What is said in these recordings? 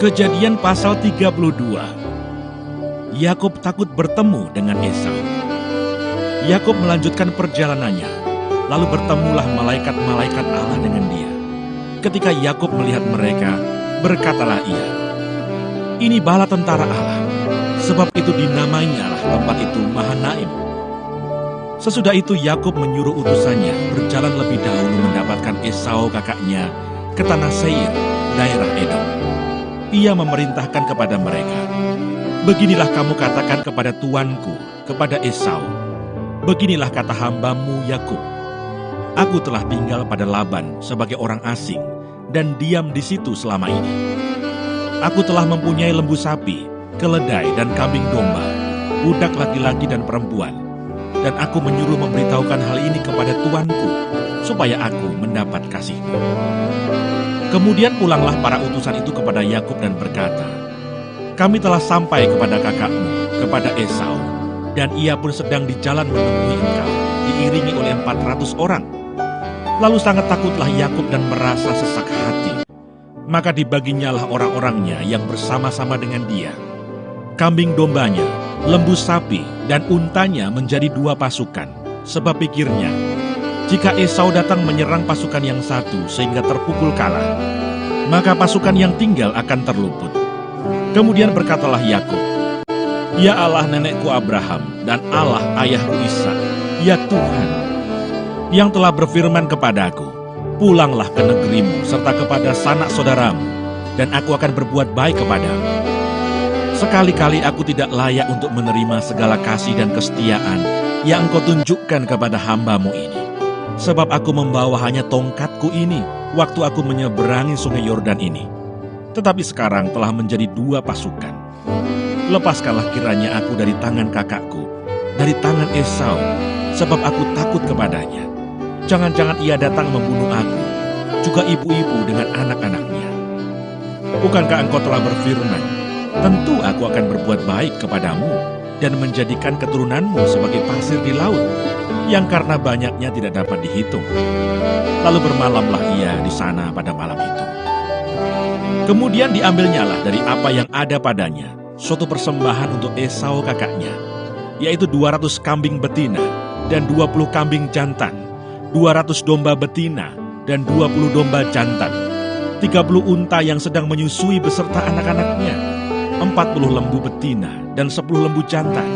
Kejadian pasal 32. Yakub takut bertemu dengan Esau. Yakub melanjutkan perjalanannya, lalu bertemulah malaikat-malaikat Allah dengan dia. Ketika Yakub melihat mereka, berkatalah ia, "Ini bala tentara Allah," sebab itu dinamainya lah tempat itu Mahanaim. Sesudah itu Yakub menyuruh utusannya berjalan lebih dahulu mendapatkan Esau kakaknya ke tanah Seir, daerah Edom. Ia memerintahkan kepada mereka, "Beginilah kamu katakan kepada tuanku, kepada Esau, beginilah kata hambamu Yakub, aku telah tinggal pada Laban sebagai orang asing dan diam di situ selama ini. Aku telah mempunyai lembu sapi, keledai dan kambing domba, budak laki-laki dan perempuan, dan aku menyuruh memberitahukan hal ini kepada tuanku, supaya aku mendapat kasihmu." Kemudian pulanglah para utusan itu kepada Yakub dan berkata, "Kami telah sampai kepada kakakmu, kepada Esau, dan ia pun sedang di jalan menemui engkau, diiringi oleh 400 orang. Lalu sangat takutlah Yakub dan merasa sesak hati. Maka dibaginyalah orang-orangnya yang bersama-sama dengan dia. Kambing dombanya, lembu sapi, dan untanya menjadi 2 pasukan, sebab pikirnya, jika Esau datang menyerang pasukan yang satu sehingga terpukul kalah, maka pasukan yang tinggal akan terluput. Kemudian berkatalah Yakub, Ya Allah nenekku Abraham dan Allah ayahku Ishak, ya Tuhan, yang telah berfirman kepadaku, pulanglah ke negerimu serta kepada sanak saudaramu, dan aku akan berbuat baik kepadamu. Sekali-kali aku tidak layak untuk menerima segala kasih dan kesetiaan yang engkau tunjukkan kepada hambamu ini. Sebab aku membawa hanya tongkatku ini waktu aku menyeberangi sungai Yordan ini. Tetapi sekarang telah menjadi 2 pasukan. Lepaskanlah kiranya aku dari tangan kakakku, dari tangan Esau, sebab aku takut kepadanya. Jangan-jangan ia datang membunuh aku, juga ibu-ibu dengan anak-anaknya. Bukankah engkau telah berfirman, tentu aku akan berbuat baik kepadamu dan menjadikan keturunanmu sebagai pasir di laut, yang karena banyaknya tidak dapat dihitung. Lalu bermalamlah ia di sana pada malam itu. Kemudian diambilnyalah dari apa yang ada padanya suatu persembahan untuk Esau kakaknya, yaitu 200 kambing betina dan 20 kambing jantan, 200 domba betina dan 20 domba jantan, 30 unta yang sedang menyusui beserta anak-anaknya, 40 lembu betina dan 10 lembu jantan,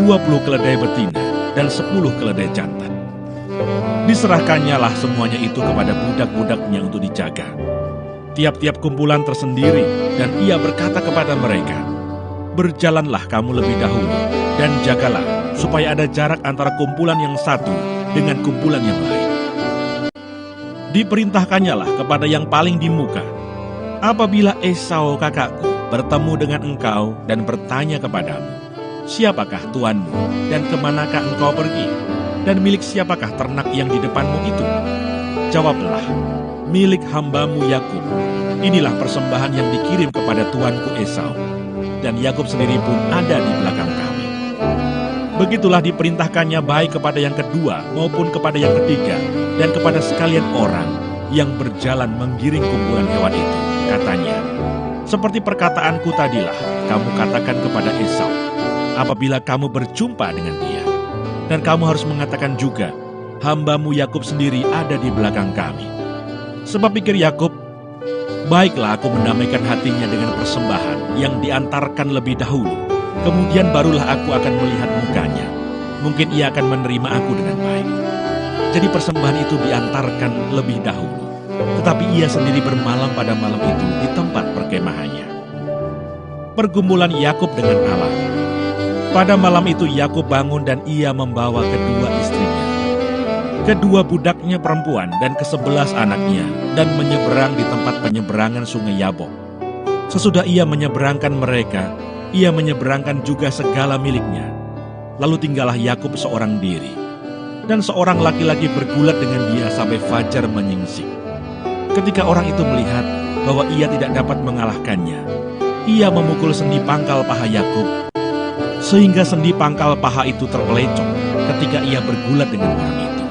20 keledai betina dan 10 keledai jantan. Diserahkannya lah semuanya itu kepada budak-budaknya untuk dijaga. Tiap-tiap kumpulan tersendiri, dan ia berkata kepada mereka, "Berjalanlah kamu lebih dahulu, dan jagalah, supaya ada jarak antara kumpulan yang satu dengan kumpulan yang lain." Diperintahkannya lah kepada yang paling di muka, "Apabila Esau kakakku bertemu dengan engkau dan bertanya kepadamu, siapakah tuanmu dan kemanakah engkau pergi? Dan milik siapakah ternak yang di depanmu itu?" Jawablah, "Milik hambamu Yakub. Inilah persembahan yang dikirim kepada tuanku Esau. Dan Yakub sendiri pun ada di belakang kami." Begitulah diperintahkannya baik kepada yang kedua maupun kepada yang ketiga, dan kepada sekalian orang yang berjalan menggiring kumpulan hewan itu. Katanya, "Seperti perkataanku tadilah, kamu katakan kepada Esau, apabila kamu berjumpa dengan dia. Dan kamu harus mengatakan juga, hambamu Yakub sendiri ada di belakang kami." Sebab pikir Yakub, baiklah aku mendamaikan hatinya dengan persembahan yang diantarkan lebih dahulu, kemudian barulah aku akan melihat mukanya. Mungkin ia akan menerima aku dengan baik. Jadi persembahan itu diantarkan lebih dahulu, tetapi ia sendiri bermalam pada malam itu di tempat perkemahannya. Pergumulan Yakub dengan Allah. Pada malam itu Yakub bangun dan ia membawa kedua istrinya, kedua budaknya perempuan dan ke-11 anaknya, dan menyeberang di tempat penyeberangan sungai Yabok. Sesudah ia menyeberangkan mereka, ia menyeberangkan juga segala miliknya. Lalu tinggallah Yakub seorang diri, dan seorang laki-laki bergulat dengan dia sampai fajar menyingsing. Ketika orang itu melihat bahwa ia tidak dapat mengalahkannya, ia memukul sendi pangkal paha Yakub, sehingga sendi pangkal paha itu terpelecok ketika ia bergulat dengan orang itu.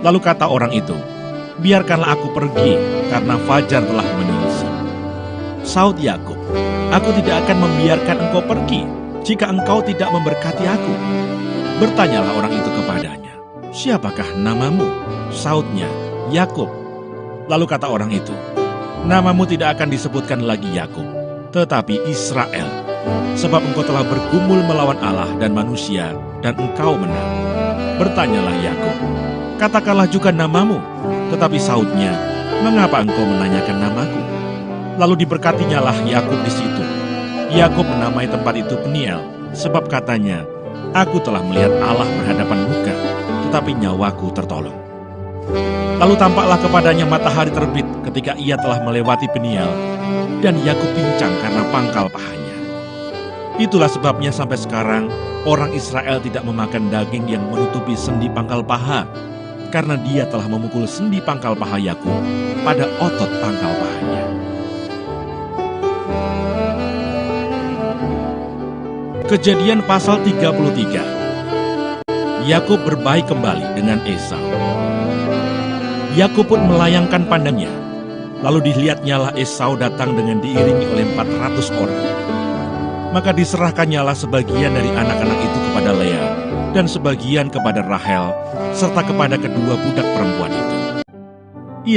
Lalu kata orang itu, "Biarkanlah aku pergi, karena fajar telah menyingsing." Saud Yakub, Aku tidak akan membiarkan engkau pergi jika engkau tidak memberkati aku. Bertanyalah orang itu kepadanya, siapakah namamu? Sautnya, Yakub. Lalu kata orang itu, namamu tidak akan disebutkan lagi Yakub, tetapi Israel, sebab engkau telah bergumul melawan Allah dan manusia, dan engkau menang. Bertanyalah Yakub, katakanlah juga namamu. Tetapi sautnya, mengapa engkau menanyakan namaku? Lalu diberkatinyalah Yakub di situ. Yakub menamai tempat itu Peniel, sebab katanya, aku telah melihat Allah berhadapan muka, tetapi nyawaku tertolong. Lalu tampaklah kepadanya matahari terbit ketika ia telah melewati Peniel, dan Yakub pincang karena pangkal pahanya. Itulah sebabnya sampai sekarang orang Israel tidak memakan daging yang menutupi sendi pangkal paha, karena dia telah memukul sendi pangkal paha Yakub pada otot pangkal pahanya. Kejadian pasal 33. Yakub berbaik kembali dengan Esau. Yakub pun melayangkan pandangnya. Lalu dilihatnyalah Esau datang dengan diiringi oleh 400 orang. Maka diserahkannyalah sebagian dari anak-anak itu kepada Lea, dan sebagian kepada Rahel, serta kepada kedua budak perempuan itu.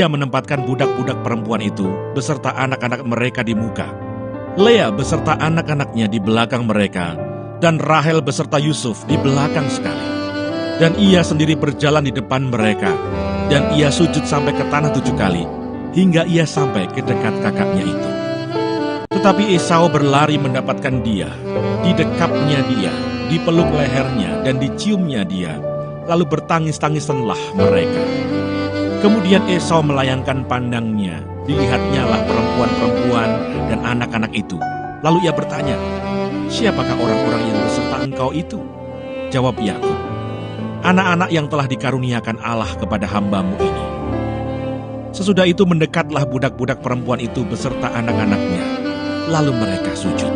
Ia menempatkan budak-budak perempuan itu beserta anak-anak mereka di muka, Lea beserta anak-anaknya di belakang mereka, dan Rahel beserta Yusuf di belakang sekali. Dan ia sendiri berjalan di depan mereka, dan ia sujud sampai ke tanah 7 kali, hingga ia sampai ke dekat kakaknya itu. Tetapi Esau berlari mendapatkan dia, didekapnya dia, dipeluk lehernya, dan diciumnya dia, lalu bertangis-tangisanlah mereka. Kemudian Esau melayangkan pandangnya, dilihatnyalah perempuan-perempuan dan anak-anak itu. Lalu ia bertanya, siapakah orang-orang yang beserta engkau itu? Jawab Yakub, anak-anak yang telah dikaruniakan Allah kepada hamba-Mu ini. Sesudah itu mendekatlah budak-budak perempuan itu beserta anak-anaknya, lalu mereka sujud.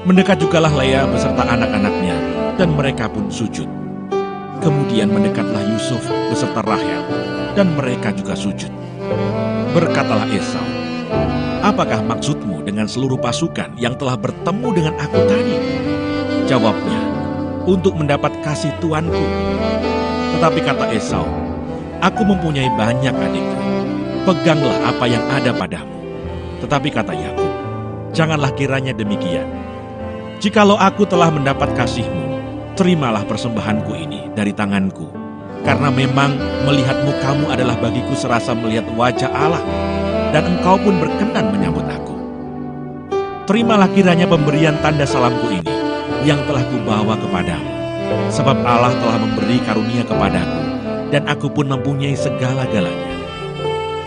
Mendekat jugalah Lea beserta anak-anaknya, dan mereka pun sujud. Kemudian mendekatlah Yusuf beserta Rahel, dan mereka juga sujud. Berkatalah Esau, apakah maksudmu dengan seluruh pasukan yang telah bertemu dengan aku tadi? Jawabnya, untuk mendapat kasih tuanku. Tetapi kata Esau, aku mempunyai banyak adikku, peganglah apa yang ada padamu. Tetapi kata Yakub, janganlah kiranya demikian. Jikalau aku telah mendapat kasih-Mu, terimalah persembahanku ini dari tanganku. Karena memang melihat mukamu adalah bagiku serasa melihat wajah Allah, dan engkau pun berkenan menyambut aku. Terimalah kiranya pemberian tanda salamku ini, yang telah kubawa kepadamu. Sebab Allah telah memberi karunia kepadaku, dan aku pun mempunyai segala-galanya.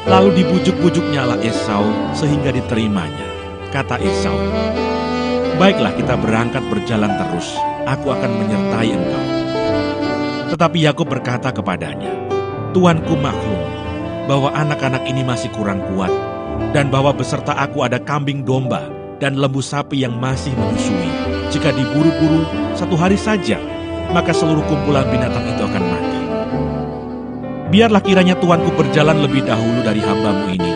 Lalu dibujuk-bujuknyalah Esau sehingga diterimanya. Kata Esau, baiklah kita berangkat berjalan terus, aku akan menyertai engkau. Tetapi Yakub berkata kepadanya, Tuanku maklum bahwa anak-anak ini masih kurang kuat, dan bahwa beserta aku ada kambing domba dan lembu sapi yang masih menyusui. Jika diburu-buru 1 hari saja, maka seluruh kumpulan binatang itu akan mati. Biarlah kiranya Tuanku berjalan lebih dahulu dari hamba-Mu ini,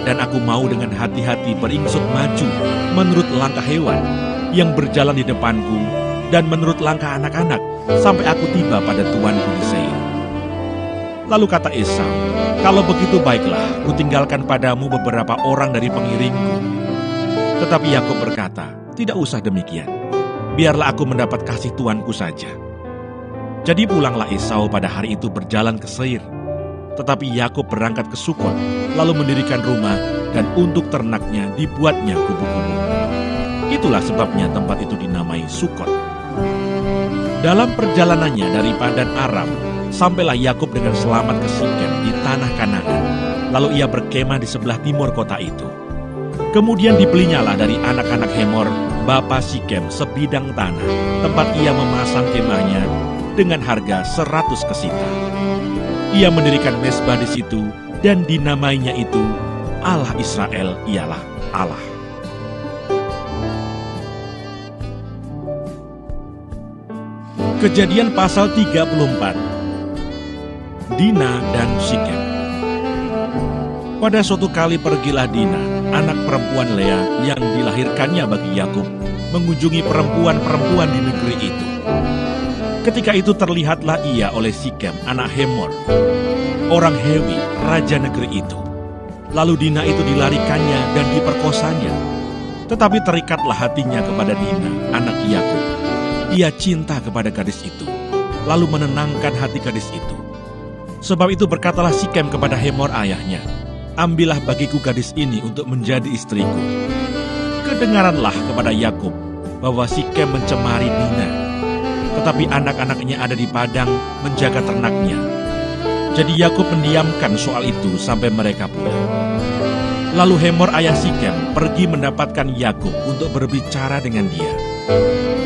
dan aku mau dengan hati-hati beringsut maju menurut langkah hewan yang berjalan di depanku, dan menurut langkah anak-anak, sampai aku tiba pada tuanku di Seir. Lalu kata Esau, kalau begitu baiklah, kutinggalkan padamu beberapa orang dari pengiringku. Tetapi Yakub berkata, tidak usah demikian, biarlah aku mendapat kasih tuanku saja. Jadi pulanglah Esau pada hari itu berjalan ke Seir. Tetapi Yakub berangkat ke Sukot, lalu mendirikan rumah, dan untuk ternaknya dibuatnya kubu-kubu. Itulah sebabnya tempat itu dinamai Sukot. Dalam perjalanannya dari Padan Aram, sampailah Yakub dengan selamat ke Sikem di tanah Kanaan. Lalu ia berkemah di sebelah timur kota itu. Kemudian dibelinyalah dari anak-anak Hemor, bapa Sikem, sebidang tanah, tempat ia memasang kemahnya dengan harga 100 kesita. Ia mendirikan mezbah di situ, dan dinamainya itu, Allah Israel ialah Allah. Kejadian pasal 34. Dina dan Sikem. Pada suatu kali pergilah Dina, anak perempuan Lea yang dilahirkannya bagi Yakub, mengunjungi perempuan-perempuan di negeri itu. Ketika itu terlihatlah ia oleh Sikem, anak Hemor, orang Hewi, raja negeri itu. Lalu Dina itu dilarikannya dan diperkosanya. Tetapi terikatlah hatinya kepada Dina, anak Yakub. Ia cinta kepada gadis itu, lalu menenangkan hati gadis itu. Sebab itu berkatalah Sikem kepada Hemor ayahnya, "Ambillah bagiku gadis ini untuk menjadi istriku." Kedengaranlah kepada Yakub bahwa Sikem mencemari Dina, tetapi anak-anaknya ada di padang menjaga ternaknya. Jadi Yakub mendiamkan soal itu sampai mereka pulang. Lalu Hemor ayah Sikem pergi mendapatkan Yakub untuk berbicara dengan dia.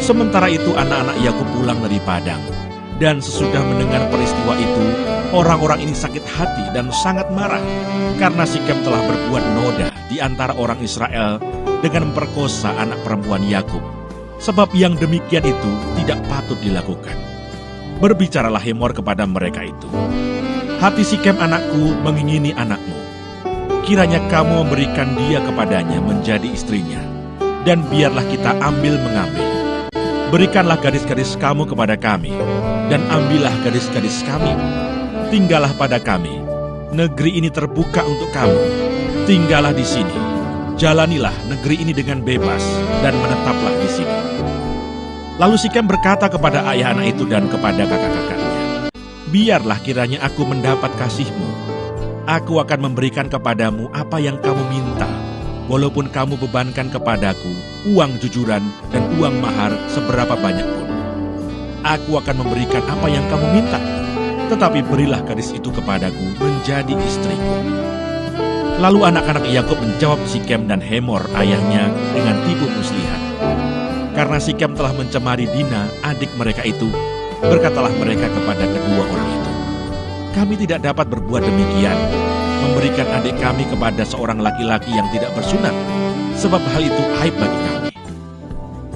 Sementara itu anak-anak Yakub pulang dari padang, dan sesudah mendengar peristiwa itu, orang-orang ini sakit hati dan sangat marah karena Sikem telah berbuat noda di antara orang Israel dengan memperkosa anak perempuan Yakub. Sebab yang demikian itu tidak patut dilakukan. Berbicaralah Hemor kepada mereka itu, "Hati Sikem anakku mengingini anakmu. Kiranya kamu memberikan dia kepadanya menjadi istrinya, dan biarlah kita ambil mengambil. Berikanlah gadis-gadis kamu kepada kami, dan ambillah gadis-gadis kami. Tinggallah pada kami. Negeri ini terbuka untuk kamu. Tinggallah di sini. Jalanilah negeri ini dengan bebas, dan menetaplah di sini." Lalu Sikem berkata kepada ayah anak itu dan kepada kakak-kakaknya, "Biarlah kiranya aku mendapat kasihmu. Aku akan memberikan kepadamu apa yang kamu minta, walaupun kamu bebankan kepadaku uang jujuran dan uang mahar seberapa banyak pun. Aku akan memberikan apa yang kamu minta, tetapi berilah gadis itu kepadaku menjadi istriku." Lalu anak-anak Yakub menjawab Sikem dan Hemor ayahnya dengan tipu muslihat. Karena Sikem telah mencemari Dina, adik mereka itu, berkatalah mereka kepada kedua orang itu, "Kami tidak dapat berbuat demikian, memberikan adik kami kepada seorang laki-laki yang tidak bersunat, sebab hal itu aib bagi kami.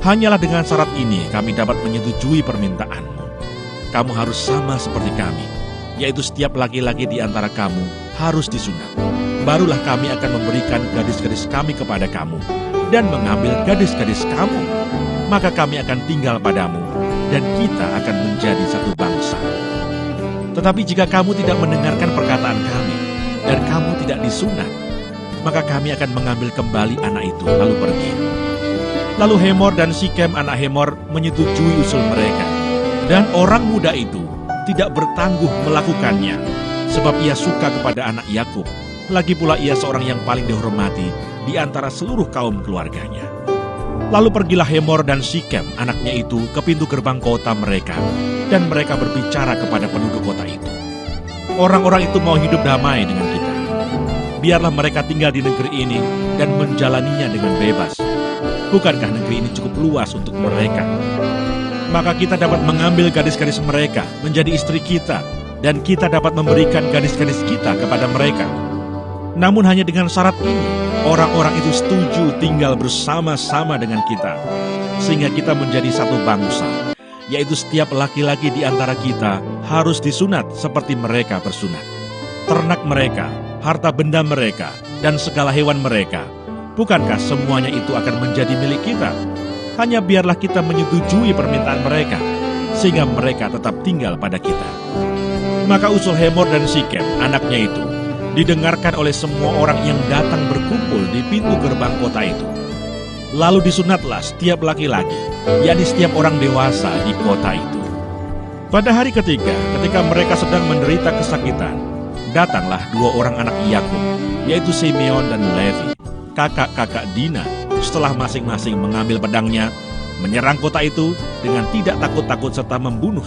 Hanyalah dengan syarat ini kami dapat menyetujui permintaanmu. Kamu harus sama seperti kami, yaitu setiap laki-laki di antara kamu harus disunat. Barulah kami akan memberikan gadis-gadis kami kepada kamu, dan mengambil gadis-gadis kamu. Maka kami akan tinggal padamu, dan kita akan menjadi satu bangsa. Tetapi jika kamu tidak mendengarkan perkataan kami, dan kamu tidak disunat, maka kami akan mengambil kembali anak itu lalu pergi." Lalu Hemor dan Sikem anak Hemor menyetujui usul mereka, dan orang muda itu tidak bertangguh melakukannya, sebab ia suka kepada anak Yakub. Lagi pula ia seorang yang paling dihormati di antara seluruh kaum keluarganya. Lalu pergilah Hemor dan Sikem anaknya itu ke pintu gerbang kota mereka, dan mereka berbicara kepada penduduk kota itu, "Orang-orang itu mau hidup damai dengan kita. Biarlah mereka tinggal di negeri ini dan menjalaninya dengan bebas. Bukankah negeri ini cukup luas untuk mereka? Maka kita dapat mengambil gadis-gadis mereka menjadi istri kita, dan kita dapat memberikan gadis-gadis kita kepada mereka. Namun hanya dengan syarat ini, orang-orang itu setuju tinggal bersama-sama dengan kita, sehingga kita menjadi satu bangsa, yaitu setiap laki-laki di antara kita harus disunat seperti mereka bersunat. Ternak mereka, harta benda mereka, dan segala hewan mereka, bukankah semuanya itu akan menjadi milik kita? Hanya biarlah kita menyetujui permintaan mereka, sehingga mereka tetap tinggal pada kita." Maka usul Hemor dan Sikem, anaknya itu, didengarkan oleh semua orang yang datang berkumpul di pintu gerbang kota itu. Lalu disunatlah setiap laki-laki, yakni setiap orang dewasa di kota itu. Pada hari ketiga, ketika mereka sedang menderita kesakitan, datanglah dua orang anak Yakub, yaitu Simeon dan Levi, kakak-kakak Dina, setelah masing-masing mengambil pedangnya, menyerang kota itu dengan tidak takut-takut serta membunuh.